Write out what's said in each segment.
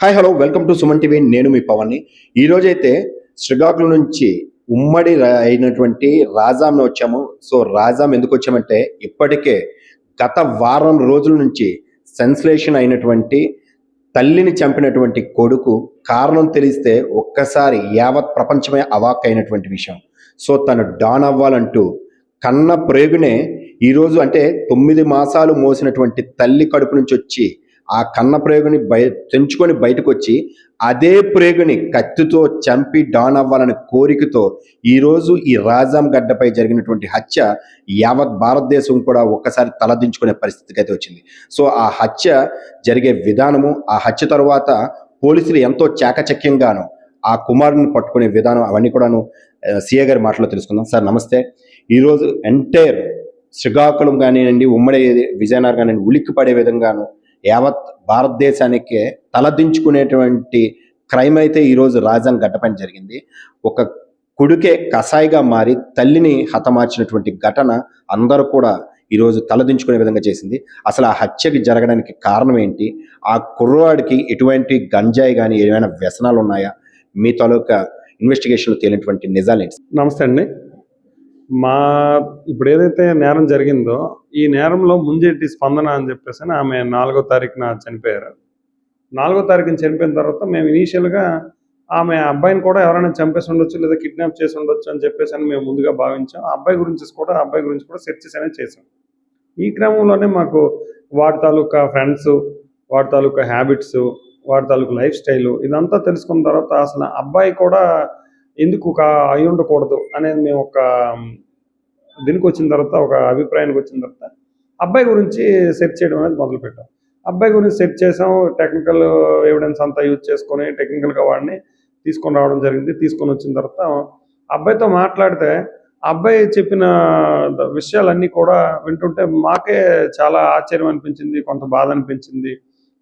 Hi hello welcome to Suman TV. నేను మీ పవన్ని. ఈరోజైతే శ్రీకాకుళం నుంచి ఉమ్మడి అయినటువంటి రాజాంని వచ్చాము. సో రాజాం ఎందుకు వచ్చామంటే ఇప్పటికే గత వారం రోజుల నుంచి సెన్సేషన్ అయినటువంటి తల్లిని చంపినటువంటి కొడుకు కారణం తెలిస్తే ఒక్కసారి యావత్ ప్రపంచమే అవాక్ అయినటువంటి విషయం. సో తను డాన్ అవ్వాలంటూ కన్న ప్రేగునే ఈరోజు అంటే 9 మాసాలు మోసినటువంటి తల్లి కడుపు నుంచి వచ్చి ఆ కన్న ప్రేగుని తెంచుకొని బయటకొచ్చి అదే ప్రేగుని కత్తితో చంపి డాన్ అవ్వాలనే కోరికతో ఈరోజు ఈ రాజాం గడ్డపై జరిగినటువంటి హత్య యావత్ భారతదేశం కూడా ఒక్కసారి తలదించుకునే పరిస్థితికి అయితే వచ్చింది. సో ఆ హత్య జరిగే విధానము, ఆ హత్య తర్వాత పోలీసులు ఎంతో చాకచక్యంగాను ఆ కుమారుని పట్టుకునే విధానం అవన్నీ కూడాను సిఏ గారి మాటలో తెలుసుకుందాం. సార్ నమస్తే. ఈరోజు ఎంటైర్ శ్రీకాకుళం కానివ్వండి, ఉమ్మడి విజయనగరం కానివ్వండి, ఉలిక్కి పడే విధంగాను యావత్ భారతదేశానికి తలదించుకునేటువంటి క్రైమ్ అయితే ఈరోజు రాజాం గడ్డపైన జరిగింది. ఒక కొడుకే కసాయిగా మారి తల్లిని హతమార్చినటువంటి ఘటన అందరూ కూడా ఈరోజు తలదించుకునే విధంగా చేసింది. అసలు ఆ హత్యకి జరగడానికి కారణం ఏంటి? ఆ కుర్రవాడికి ఎటువంటి గంజాయి కానీ ఏమైనా వ్యసనాలు ఉన్నాయా? మీ తాలూకా ఇన్వెస్టిగేషన్లో తేలినటువంటి నిజాలేంటి? నమస్తే అండి. మా ఇప్పుడు ఏదైతే నేరం జరిగిందో ఈ నేరంలో ముంజేటి స్పందన అని చెప్పేసి ఆమె 4వ తారీఖున చనిపోయారు. 4వ తారీఖున చనిపోయిన తర్వాత మేము ఇనీషియల్గా ఆమె అబ్బాయిని కూడా ఎవరైనా చంపేసి ఉండొచ్చు లేదా కిడ్నాప్ చేసి ఉండొచ్చు అని చెప్పేసి మేము ముందుగా భావించాం. ఆ అబ్బాయి గురించి కూడా సెర్చెస్ అనేది చేసాం. ఈ క్రమంలోనే మాకు వాడి తాలూకా ఫ్రెండ్స్, వాడి తాలూకా హ్యాబిట్స్, వాడి తాలూకా లైఫ్ స్టైలు ఇదంతా తెలుసుకున్న తర్వాత అసలు అబ్బాయి కూడా ఎందుకు అయి ఉండకూడదు అనేది మేము ఒక దీనికి వచ్చిన తర్వాత, ఒక అభిప్రాయానికి వచ్చిన తర్వాత అబ్బాయి గురించి సెర్చ్ చేయడం అనేది మొదలుపెట్టాం. అబ్బాయి గురించి సెర్చ్ చేసాం. టెక్నికల్ ఎవిడెన్స్ అంతా యూజ్ చేసుకొని టెక్నికల్గా వాడిని తీసుకొని రావడం జరిగింది. తీసుకొని వచ్చిన తర్వాత అబ్బాయితో మాట్లాడితే అబ్బాయి చెప్పిన విషయాలన్నీ కూడా వింటుంటే మాకే చాలా ఆశ్చర్యం అనిపించింది, కొంత బాధ అనిపించింది.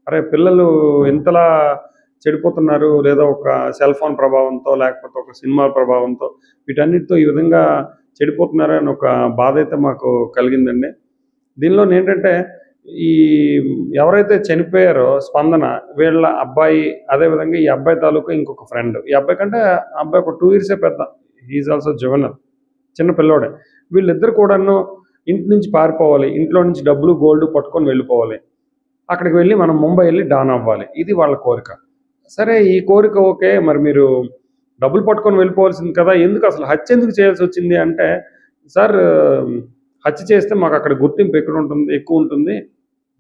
అరే పిల్లలు ఎంతలా చెడిపోతున్నారు, లేదా ఒక సెల్ ఫోన్ ప్రభావంతో లేకపోతే ఒక సినిమా ప్రభావంతో వీటన్నిటితో ఈ విధంగా చెడిపోతున్నారు అని ఒక బాధ అయితే మాకు కలిగిందండి. దీనిలో ఏంటంటే ఈ ఎవరైతే చనిపోయారో స్పందన వీళ్ళ అబ్బాయి, అదేవిధంగా ఈ అబ్బాయి తాలూకు ఇంకొక ఫ్రెండ్, ఈ అబ్బాయి కంటే అబ్బాయి ఒక 2 years పెద్ద, హీఈస్ ఆల్సో జువెనల్, చిన్న పిల్లోడే. వీళ్ళిద్దరు కూడాను ఇంటి నుంచి పారిపోవాలి, ఇంట్లో నుంచి డబ్బులు గోల్డ్ పట్టుకొని వెళ్ళిపోవాలి, అక్కడికి వెళ్ళి మనం ముంబై వెళ్ళి డాన్ అవ్వాలి, ఇది వాళ్ళ కోరిక. సరే ఈ కోరిక ఓకే, మరి మీరు డబ్బులు పట్టుకొని వెళ్ళిపోవాల్సింది కదా, ఎందుకు అసలు హత్య ఎందుకు చేయాల్సి వచ్చింది అంటే, సార్ హత్య చేస్తే మాకు అక్కడ గుర్తింపు ఎక్కువ ఉంటుంది,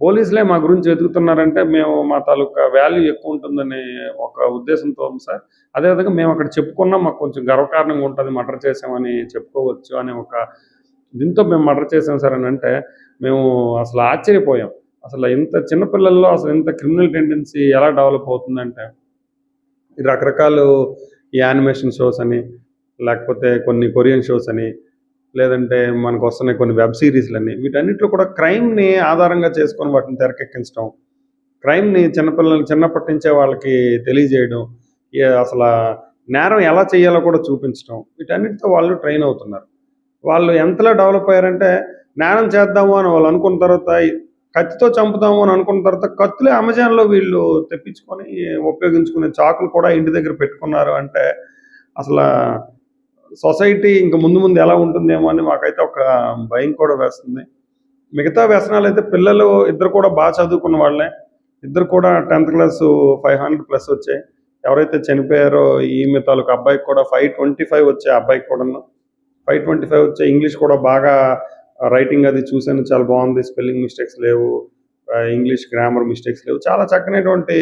పోలీసులే మా గురించి వెతుకుతున్నారంటే మేము మా తాలూకా వాల్యూ ఎక్కువ ఉంటుందనే ఒక ఉద్దేశంతో ఉంది సార్. అదేవిధంగా మేము అక్కడ చెప్పుకున్నాం, మాకు కొంచెం గర్వకారణంగా ఉంటుంది, మర్డర్ చేసామని చెప్పుకోవచ్చు అనే ఒక దీంతో మేము మర్డర్ చేసాం సార్ అని అంటే మేము అసలు ఆశ్చర్యపోయాం. అసలు ఇంత చిన్నపిల్లల్లో అసలు ఇంత క్రిమినల్ టెండెన్సీ ఎలా డెవలప్ అవుతుందంటే, రకరకాలు ఈ యానిమేషన్ షోస్ అని, లేకపోతే కొన్ని కొరియన్ షోస్ అని, లేదంటే మనకు వస్తున్నాయి కొన్ని వెబ్ సిరీస్లని, వీటన్నిటిలో కూడా క్రైమ్ని ఆధారంగా చేసుకొని వాటిని తెరకెక్కించడం, క్రైమ్ని చిన్నప్పటి నుంచే వాళ్ళకి తెలియజేయడం, అసలు నేరం ఎలా చేయాలో కూడా చూపించడం, వీటన్నిటితో వాళ్ళు ట్రైన్ అవుతున్నారు. వాళ్ళు ఎంతలా డెవలప్ అయ్యారంటే, నేరం చేద్దాము అని వాళ్ళు అనుకున్న తర్వాత, కత్తితో చంపుదాము అని అనుకున్న తర్వాత కత్తులే అమెజాన్లో వీళ్ళు తెప్పించుకొని ఉపయోగించుకునే చాకులు కూడా ఇంటి దగ్గర పెట్టుకున్నారు అంటే అసలు సొసైటీ ఇంకా ముందు ఎలా ఉంటుందేమో అని మాకైతే ఒక భయం కూడా వేస్తుంది. మిగతా వ్యసనాలు అయితే పిల్లలు ఇద్దరు కూడా బాగా చదువుకున్న వాళ్ళే, ఇద్దరు కూడా 10th class 500+ వచ్చాయి. ఎవరైతే చనిపోయారో ఈమె తాలూకు అబ్బాయికి కూడా 525 వచ్చాయి. అబ్బాయికి కూడా 525 వచ్చాయి. ఇంగ్లీష్ కూడా బాగా రైటింగ్ అది చూసాను, చాలా బాగుంది, స్పెల్లింగ్ మిస్టేక్స్ లేవు, ఇంగ్లీష్ గ్రామర్ మిస్టేక్స్ లేవు, చాలా చక్కనటువంటి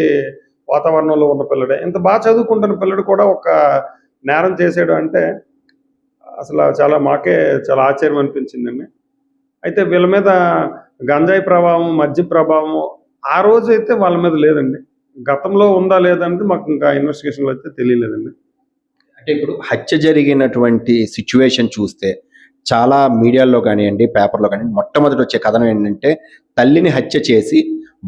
వాతావరణంలో ఉన్న పిల్లడే. ఇంత బాగా చదువుకుంటున్న పిల్లడు కూడా ఒక నేరం చేసాడు అంటే అసలు మాకే చాలా ఆశ్చర్యం అనిపించిందండి. అయితే వీళ్ళ మీద గంజాయి ప్రభావం, మద్య ప్రభావం ఆ రోజు అయితే వాళ్ళ మీద లేదండి. గతంలో ఉందా లేదనేది మాకు ఇంకా ఇన్వెస్టిగేషన్లో అయితే తెలియలేదండి. అంటే ఇప్పుడు హత్య జరిగినటువంటి సిచ్యువేషన్ చూస్తే చాలా మీడియాలో కానివ్వండి, పేపర్లో కానివ్వండి, మొట్టమొదటి వచ్చే కథనం ఏంటంటే తల్లిని హత్య చేసి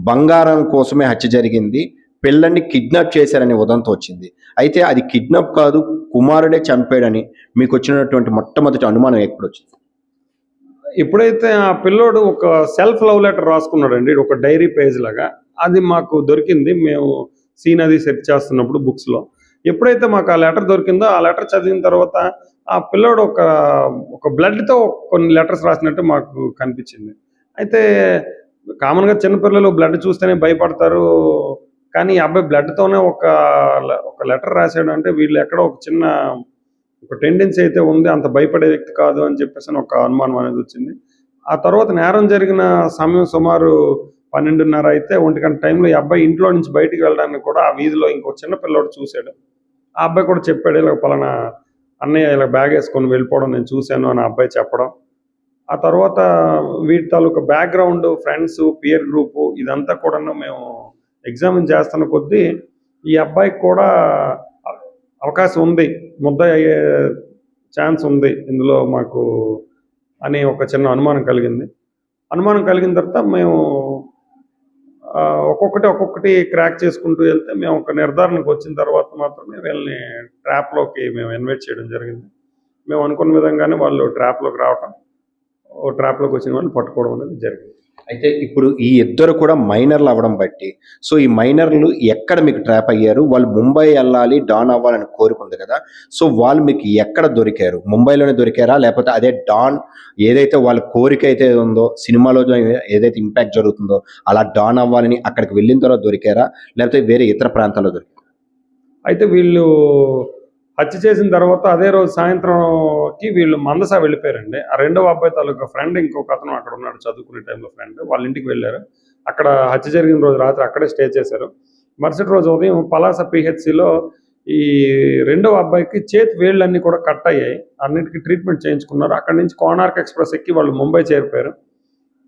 బంగారం కోసమే హత్య జరిగింది, పిల్లల్ని కిడ్నాప్ చేశారనే ఉదంతో వచ్చింది. అయితే అది కిడ్నాప్ కాదు, కుమారుడే చంపాడని మీకు వచ్చినటువంటి మొట్టమొదటి అనుమానం ఎప్పుడు వచ్చింది? ఎప్పుడైతే ఆ పిల్లోడు ఒక సెల్ఫ్ లవ్ లెటర్ రాసుకున్నాడండి, ఒక డైరీ పేజ్ లాగా, అది మాకు దొరికింది. మేము సీన్ అది సెట్ చేస్తున్నప్పుడు బుక్స్లో. ఎప్పుడైతే మాకు ఆ లెటర్ దొరికిందో ఆ లెటర్ చదివిన తర్వాత ఆ పిల్లోడు ఒక బ్లడ్తో కొన్ని లెటర్స్ రాసినట్టు మాకు కనిపించింది. అయితే కామన్గా చిన్నపిల్లలు బ్లడ్ చూస్తేనే భయపడతారు. కానీ ఈ అబ్బాయి బ్లడ్తోనే ఒక లెటర్ రాశాడు అంటే వీళ్ళు ఎక్కడో ఒక టెండెన్సీ అయితే ఉంది, అంత భయపడే వ్యక్తి కాదు అని చెప్పేసి ఒక అనుమానం అనేది వచ్చింది. ఆ తర్వాత నేరం జరిగిన సమయం సుమారు 12:30 అయితే 1 గంట టైంలో ఈ అబ్బాయి ఇంట్లో నుంచి బయటికి వెళ్ళడానికి కూడా ఆ వీధిలో ఇంకో చిన్న పిల్లోడు చూశాడు. ఆ అబ్బాయి కూడా చెప్పాడు, ఇలా పలానా అన్నయ్య ఇలా బ్యాగ్ వేసుకొని వెళ్ళిపోవడం నేను చూశాను అని ఆ అబ్బాయి చెప్పడం. ఆ తర్వాత వీటి తాలూకా బ్యాక్గ్రౌండ్, ఫ్రెండ్స్, పియర్ గ్రూపు ఇదంతా కూడాను మేము ఎగ్జామిన్ చేస్తున్న కొద్దీ ఈ అబ్బాయికి కూడా అవకాశం ఉంది, ముద్దాయి అయ్యే ఛాన్స్ ఉంది ఇందులో మాకు అని ఒక చిన్న అనుమానం కలిగింది. అనుమానం కలిగిన తర్వాత మేము ఒక్కొక్కటి క్రాక్ చేసుకుంటూ వెళ్తే మేము ఒక నిర్ధారణకు వచ్చిన తర్వాత మాత్రమే వీళ్ళని ట్రాప్లోకి మేము ఇన్వైట్ చేయడం జరిగింది. మేము అనుకున్న విధంగానే వాళ్ళు ట్రాప్లోకి రావటం, ట్రాప్లోకి వచ్చిన వాళ్ళని పట్టుకోవడం అనేది జరిగింది. అయితే ఇప్పుడు ఈ ఇద్దరు కూడా మైనర్లు అవ్వడం బట్టి, సో ఈ మైనర్లు ఎక్కడ మీకు ట్రాప్ అయ్యారు? వాళ్ళు ముంబై వెళ్ళాలి, డాన్ అవ్వాలని కోరుకుంది కదా, సో వాళ్ళు మీకు ఎక్కడ దొరికారు? ముంబైలోనే దొరికారా, లేకపోతే అదే డాన్ ఏదైతే వాళ్ళ కోరిక అయితే ఉందో సినిమాలో ఏదైతే ఇంపాక్ట్ జరుగుతుందో అలా డాన్ అవ్వాలని అక్కడికి వెళ్ళిన తర్వాత దొరికారా, లేకపోతే వేరే ఇతర ప్రాంతాల్లో దొరికారా? అయితే వీళ్ళు హత్య చేసిన తర్వాత అదే రోజు సాయంత్రంకి వీళ్ళు మందస వెళ్ళిపోయారండి. ఆ రెండవ అబ్బాయి తాలూకా ఫ్రెండ్ ఇంకొక అతను అక్కడ ఉన్నాడు, చదువుకునే టైంలో ఫ్రెండ్, వాళ్ళ ఇంటికి వెళ్ళారు. అక్కడ హత్య జరిగిన రోజు రాత్రి అక్కడే స్టే చేశారు. మరుసటి రోజు ఉదయం పలాస పిహెచ్సిలో ఈ రెండవ అబ్బాయికి చేతి వేళ్ళన్నీ కూడా కట్ అయ్యాయి, అన్నిటికీ ట్రీట్మెంట్ చేయించుకున్నారు. అక్కడి నుంచి కోనార్క్ ఎక్స్ప్రెస్ ఎక్కి వాళ్ళు ముంబై చేరిపోయారు.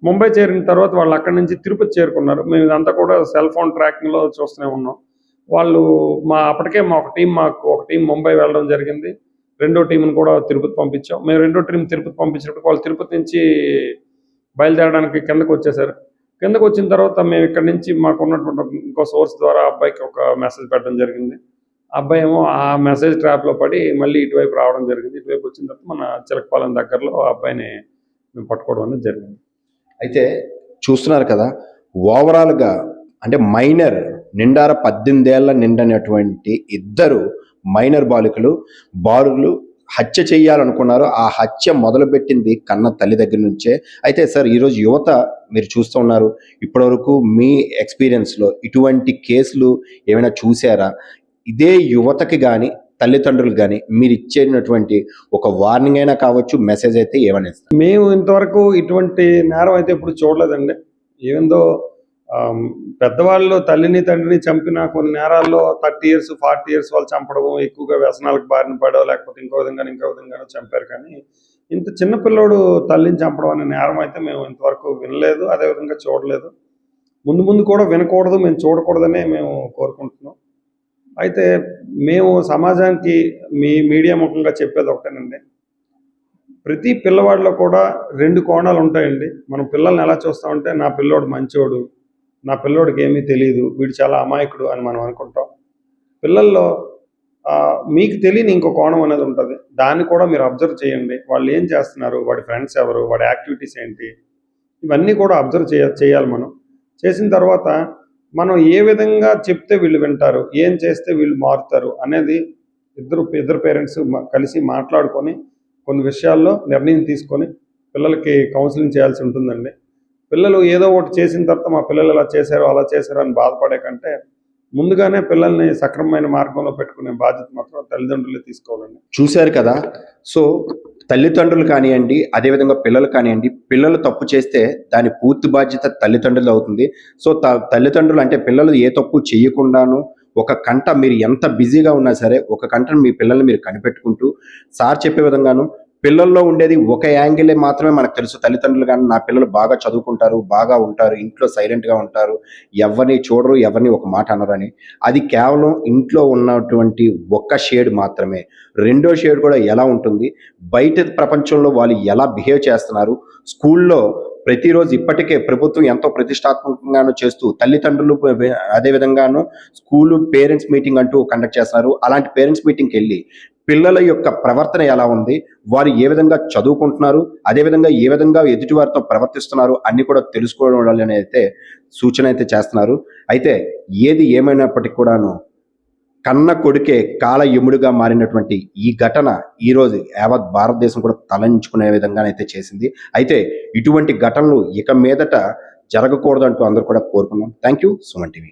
ముంబై చేరిన తర్వాత వాళ్ళు అక్కడి నుంచి తిరుపతి చేరుకున్నారు. మేము ఇదంతా కూడా సెల్ ఫోన్ ట్రాకింగ్లో చూస్తూనే ఉన్నాం. వాళ్ళు అప్పటికే మాకు ఒక టీం ముంబై వెళ్ళడం జరిగింది. రెండో టీంని కూడా తిరుపతి పంపించాం. మేము రెండో టీం తిరుపతి పంపించినప్పుడు వాళ్ళు తిరుపతి నుంచి బయలుదేరడానికి కిందకు వచ్చేసారు. కిందకు వచ్చిన తర్వాత మేము ఇక్కడ నుంచి మాకు ఉన్నటువంటి ఇంకో సోర్స్ ద్వారా అబ్బాయికి ఒక మెసేజ్ పెట్టడం జరిగింది. అబ్బాయి ఏమో ఆ మెసేజ్ ట్రాప్లో పడి మళ్ళీ ఇటువైపు రావడం జరిగింది. ఇటువైపు వచ్చిన తర్వాత మన చిలకపాలెం దగ్గరలో ఆ అబ్బాయిని మేము పట్టుకోవడం అనేది జరిగింది. అయితే చూస్తున్నారు కదా, ఓవరాల్గా అంటే మైనర్ నిండార 18 ఏళ్ల నిండనటువంటి ఇద్దరు మైనర్ బాలులు హత్య చేయాలనుకున్నారు. ఆ హత్య మొదలుపెట్టింది కన్న తల్లి దగ్గర నుంచే. అయితే సార్, ఈరోజు యువత మీరు చూస్తూ ఉన్నారు, ఇప్పటివరకు మీ ఎక్స్పీరియన్స్లో ఇటువంటి కేసులు ఏమైనా చూసారా? ఇదే యువతకి కానీ తల్లిదండ్రులు కానీ మీరు ఇచ్చేటటువంటి ఒక వార్నింగ్ అయినా కావచ్చు, మెసేజ్ అయితే ఏమైనా ఇస్తారు? మేము ఇంతవరకు ఇటువంటి నేరం అయితే ఇప్పుడు చూడలేదండి. ఏమిందో పెద్దవాళ్ళు తల్లిని తండ్రిని చంపిన కొన్ని నేరాల్లో 30 years 40 years వాళ్ళు చంపడం, ఎక్కువగా వ్యసనాలకు బారిన పడో లేకపోతే ఇంకో విధంగానో చంపారు. కానీ ఇంత చిన్నపిల్లోడు తల్లిని చంపడం అనే నేరం అయితే మేము ఇంతవరకు వినలేదు, అదేవిధంగా చూడలేదు. ముందు కూడా వినకూడదు, మేము చూడకూడదనే మేము కోరుకుంటున్నాం. అయితే మేము సమాజానికి మీ మీడియా ముఖంగా చెప్పేది ఒకటేనండి, ప్రతి పిల్లవాడిలో కూడా 2 కోణాలు ఉంటాయండి. మనం పిల్లల్ని ఎలా చూస్తామంటే, నా పిల్లోడు మంచోడు, నా పిల్లోడికి ఏమీ తెలియదు, వీడు చాలా అమాయకుడు అని మనం అనుకుంటాం. పిల్లల్లో మీకు తెలియని ఇంకో కోణం అనేది ఉంటుంది. దాన్ని కూడా మీరు అబ్జర్వ్ చేయండి. వాళ్ళు ఏం చేస్తున్నారు, వాడి ఫ్రెండ్స్ ఎవరు, వాడి యాక్టివిటీస్ ఏంటి, ఇవన్నీ కూడా అబ్జర్వ్ చేయాలి. మనం చేసిన తర్వాత మనం ఏ విధంగా చెప్తే వీళ్ళు వింటారు, ఏం చేస్తే వీళ్ళు మారుతారు అనేది ఇద్దరు పేరెంట్స్ కలిసి మాట్లాడుకొని కొన్ని విషయాల్లో నిర్ణయం తీసుకొని పిల్లలకి కౌన్సిలింగ్ చేయాల్సి ఉంటుందండి. పిల్లలు ఏదో ఒకటి చేసిన తర్వాత మా పిల్లలు అలా చేశారు అని బాధపడే కంటే ముందుగానే పిల్లల్ని సక్రమమైన మార్గంలో పెట్టుకునే బాధ్యత మాత్రం తల్లిదండ్రులే తీసుకోవాలండి. చూశారు కదా, సో తల్లిదండ్రులు కానివ్వండి, అదేవిధంగా పిల్లలు కానివ్వండి, పిల్లలు తప్పు చేస్తే దాని పూర్తి బాధ్యత తల్లిదండ్రులు అవుతుంది. సో తల్లిదండ్రులు అంటే పిల్లలు ఏ తప్పు చేయకుండాను ఒక కంట మీరు ఎంత బిజీగా ఉన్నా సరే ఒక కంటను మీ పిల్లల్ని మీరు కనిపెట్టుకుంటూ సార్ చెప్పే విధంగాను పిల్లల్లో ఉండేది ఒక యాంగిలే మాత్రమే మనకు తెలుసు. తల్లిదండ్రులు కానీ నా పిల్లలు బాగా చదువుకుంటారు, బాగా ఉంటారు, ఇంట్లో సైలెంట్గా ఉంటారు, ఎవరిని చూడరు, ఎవరిని ఒక మాట అనరని. అది కేవలం ఇంట్లో ఉన్నటువంటి ఒక్క షేడ్ మాత్రమే. రెండో షేడ్ కూడా ఎలా ఉంటుంది, బయట ప్రపంచంలో వాళ్ళు ఎలా బిహేవ్ చేస్తున్నారు, స్కూల్లో ప్రతిరోజు ఇప్పటికే ప్రభుత్వం ఎంతో ప్రతిష్టాత్మకంగాను చేస్తూ అదేవిధంగాను స్కూలు పేరెంట్స్ మీటింగ్ అంటూ కండక్ట్ చేస్తున్నారు. అలాంటి పేరెంట్స్ మీటింగ్కి వెళ్ళి పిల్లల యొక్క ప్రవర్తన ఎలా ఉంది, వారు ఏ విధంగా చదువుకుంటున్నారు, అదేవిధంగా ఏ విధంగా ఎదుటి వారితో ప్రవర్తిస్తున్నారు అన్ని కూడా తెలుసుకోవడం అనేది అయితే సూచన అయితే చేస్తున్నారు. అయితే ఏది ఏమైనప్పటికీ కూడాను కన్న కొడుకే కాల యముడిగా మారినటువంటి ఈ ఘటన ఈరోజు యావత్ భారతదేశం కూడా తలంచుకునే విధంగానైతే చేసింది. అయితే ఇటువంటి ఘటనలు ఇక మీదట జరగకూడదంటూ అందరూ కూడా కోరుకుందాం. Thank you. సుమన్ టీవీ.